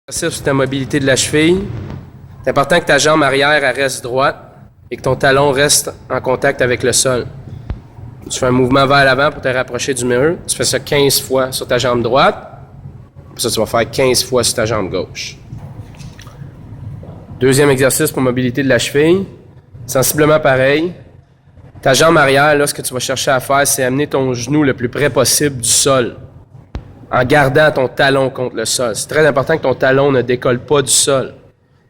Sur ta mobilité de la cheville, c'est important que ta jambe arrière elle reste droite et que ton talon reste en contact avec le sol. Tu fais un mouvement vers l'avant pour te rapprocher du mur. Tu fais ça 15 fois sur ta jambe droite. Puis ça, tu vas faire 15 fois sur ta jambe gauche. Deuxième exercice pour mobilité de la cheville. Sensiblement pareil. Ta jambe arrière, là, ce que tu vas chercher à faire, c'est amener ton genou le plus près possible du sol, en gardant ton talon contre le sol. C'est très important que ton talon ne décolle pas du sol.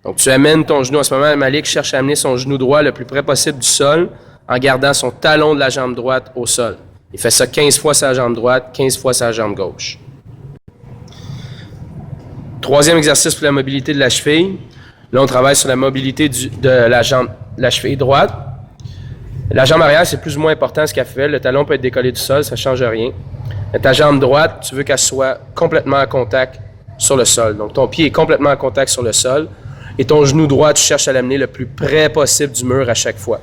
Donc, tu amènes ton genou. En ce moment, Malik cherche à amener son genou droit le plus près possible du sol en gardant son talon de la jambe droite au sol. Il fait ça 15 fois sur la jambe droite, 15 fois sur la jambe gauche. Troisième exercice pour la mobilité de la cheville. Là, on travaille sur la mobilité de la cheville droite. La jambe arrière, c'est plus ou moins important ce qu'elle fait. Le talon peut être décollé du sol, ça ne change rien. Mais ta jambe droite, tu veux qu'elle soit complètement en contact sur le sol. Donc, ton pied est complètement en contact sur le sol. Et ton genou droit, tu cherches à l'amener le plus près possible du mur à chaque fois.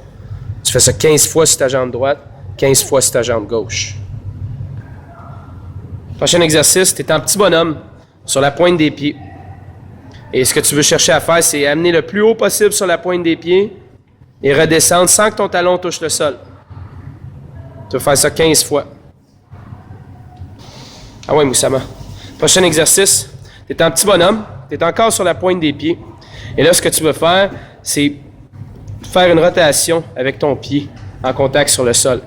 Tu fais ça 15 fois sur ta jambe droite, 15 fois sur ta jambe gauche. Prochain exercice, tu es en petit bonhomme sur la pointe des pieds. Et ce que tu veux chercher à faire, c'est amener le plus haut possible sur la pointe des pieds et redescendre sans que ton talon touche le sol. Tu vas faire ça 15 fois. Ah ouais, Moussama. Prochain exercice, tu es en petit bonhomme, tu es encore sur la pointe des pieds. Et là, ce que tu veux faire, c'est faire une rotation avec ton pied en contact sur le sol.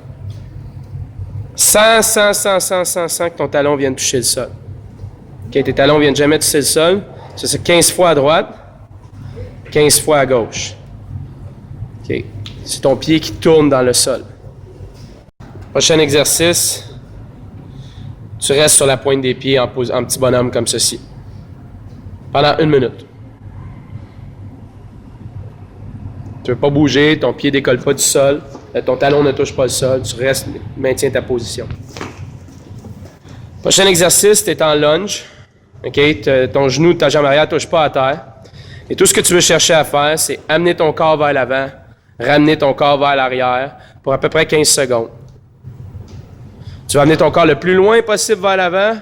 Sans que ton talon vienne toucher le sol. Okay, tes talons ne viennent jamais toucher le sol. Ça, c'est 15 fois à droite, 15 fois à gauche. Okay. C'est ton pied qui tourne dans le sol. Prochain exercice, tu restes sur la pointe des pieds en petit bonhomme comme ceci. Pendant 1 minute. Tu ne veux pas bouger, ton pied ne décolle pas du sol, ton talon ne touche pas le sol, tu restes, maintiens ta position. Prochain exercice, tu es en lunge. Okay? Ton genou, ta jambe arrière ne touche pas à terre. Et tout ce que tu veux chercher à faire, c'est amener ton corps vers l'avant, ramener ton corps vers l'arrière pour à peu près 15 secondes. Tu vas amener ton corps le plus loin possible vers l'avant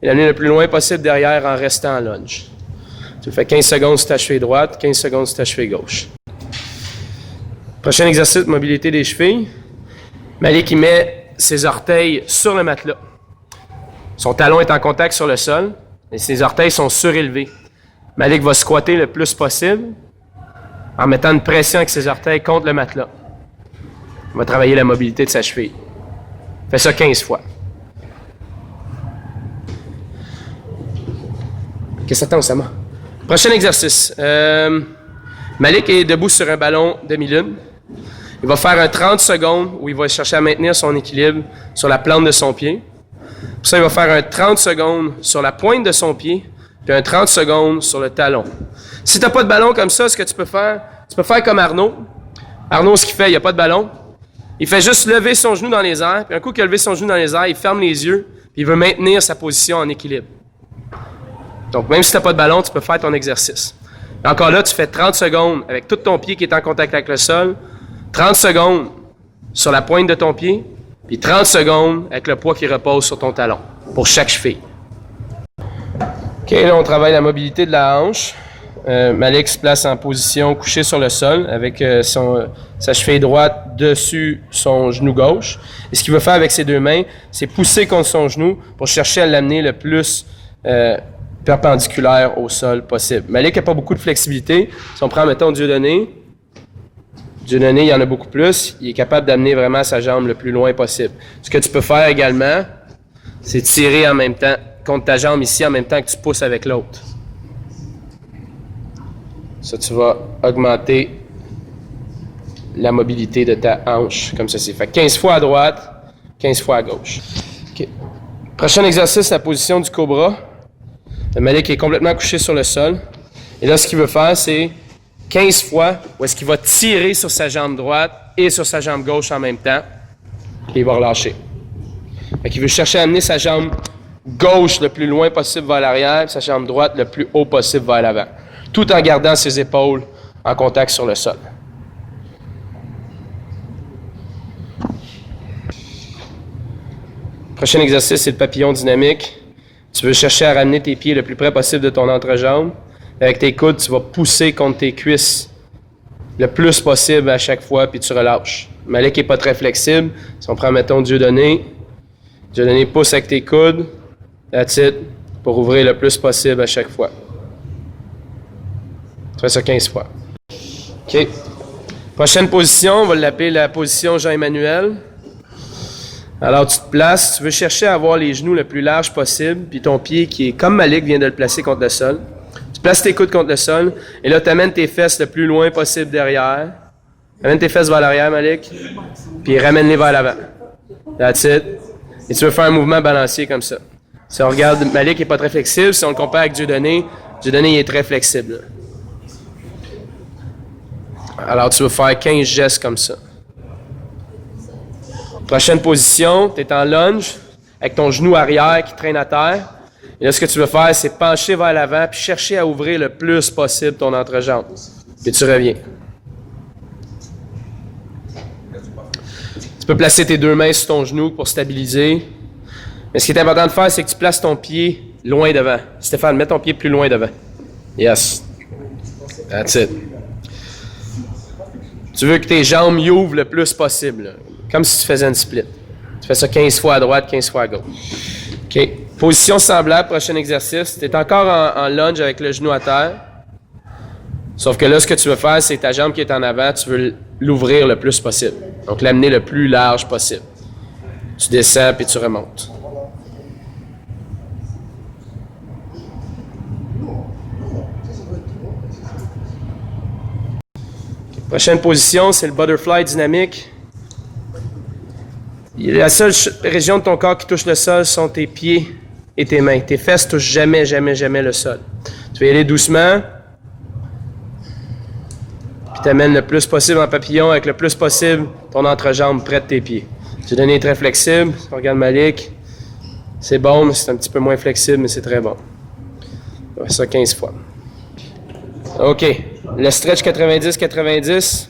et l'amener le plus loin possible derrière en restant en lunge. Tu le fais 15 secondes sur ta cheville droite, 15 secondes sur ta cheville gauche. Prochain exercice de mobilité des chevilles. Malik, il met ses orteils sur le matelas. Son talon est en contact sur le sol et ses orteils sont surélevés. Malik va squatter le plus possible en mettant une pression avec ses orteils contre le matelas. Il va travailler la mobilité de sa cheville. Fais ça 15 fois. Qu'est-ce que t'attends, Osama? Prochain exercice. Malik est debout sur un ballon demi-lune. Il va faire un 30 secondes où il va chercher à maintenir son équilibre sur la plante de son pied. Pour ça, il va faire un 30 secondes sur la pointe de son pied, puis un 30 secondes sur le talon. Si tu n'as pas de ballon comme ça, ce que tu peux faire comme Arnaud. Arnaud, ce qu'il fait, il n'y a pas de ballon. Il fait juste lever son genou dans les airs, puis un coup qu'il a levé son genou dans les airs, il ferme les yeux, puis il veut maintenir sa position en équilibre. Donc, même si tu n'as pas de ballon, tu peux faire ton exercice. Encore là, tu fais 30 secondes avec tout ton pied qui est en contact avec le sol, 30 secondes sur la pointe de ton pied, puis 30 secondes avec le poids qui repose sur ton talon, pour chaque cheville. OK, là, on travaille la mobilité de la hanche. Malik se place en position couché sur le sol avec sa cheville droite dessus son genou gauche. Et ce qu'il veut faire avec ses deux mains, c'est pousser contre son genou pour chercher à l'amener le plus perpendiculaire au sol possible. Malik n'a pas beaucoup de flexibilité. Si on prend, mettons, Dieudonné, il y en a beaucoup plus. Il est capable d'amener vraiment sa jambe le plus loin possible. Ce que tu peux faire également, c'est tirer en même temps contre ta jambe ici, en même temps que tu pousses avec l'autre. Ça, tu vas augmenter la mobilité de ta hanche, comme ceci. Fait 15 fois à droite, 15 fois à gauche. Okay. Prochain exercice, la position du cobra. Le Malik est complètement couché sur le sol. Et là, ce qu'il veut faire, c'est 15 fois où est-ce qu'il va tirer sur sa jambe droite et sur sa jambe gauche en même temps. Et il va relâcher. Fait qu'il veut chercher à amener sa jambe gauche le plus loin possible vers l'arrière et sa jambe droite le plus haut possible vers l'avant, tout en gardant ses épaules en contact sur le sol. Prochain exercice, c'est le papillon dynamique. Tu veux chercher à ramener tes pieds le plus près possible de ton entrejambe. Avec tes coudes, tu vas pousser contre tes cuisses le plus possible à chaque fois, puis tu relâches. Malik n'est pas très flexible. Si on prend, mettons, Dieudonné pousse avec tes coudes. That's it. Pour ouvrir le plus possible à chaque fois. Tu fais ça 15 fois. OK. Prochaine position, on va l'appeler la position Jean-Emmanuel. Alors, tu te places, tu veux chercher à avoir les genoux le plus large possible, puis ton pied qui est comme Malik vient de le placer contre le sol. Tu places tes coudes contre le sol, et là, tu amènes tes fesses le plus loin possible derrière. Amène tes fesses vers l'arrière, Malik, puis ramène-les vers l'avant. That's it. Et tu veux faire un mouvement balancier comme ça. Si on regarde, Malik n'est pas très flexible. Si on le compare avec Dieudonné, il est très flexible. Alors, tu veux faire 15 gestes comme ça. Prochaine position, tu es en lunge, avec ton genou arrière qui traîne à terre. Et là, ce que tu veux faire, c'est pencher vers l'avant, puis chercher à ouvrir le plus possible ton entrejambe. Puis tu reviens. Tu peux placer tes deux mains sur ton genou pour stabiliser. Mais ce qui est important de faire, c'est que tu places ton pied loin devant. Stéphane, mets ton pied plus loin devant. Yes. That's it. Tu veux que tes jambes y ouvrent le plus possible, là, comme si tu faisais une split. Tu fais ça 15 fois à droite, 15 fois à gauche. OK. Position semblable, prochain exercice. Tu es encore en lunge avec le genou à terre. Sauf que là, ce que tu veux faire, c'est ta jambe qui est en avant, tu veux l'ouvrir le plus possible. Donc, l'amener le plus large possible. Tu descends puis tu remontes. Prochaine position, c'est le butterfly dynamique. La seule région de ton corps qui touche le sol sont tes pieds et tes mains. Tes fesses touchent jamais, jamais, jamais le sol. Tu vas y aller doucement. Puis tu amènes le plus possible en papillon avec le plus possible ton entrejambe près de tes pieds. Tu es donné très flexible. Si on regarde Malik, c'est bon, mais c'est un petit peu moins flexible, mais c'est très bon. On va faire ça 15 fois. OK. Le stretch 90-90.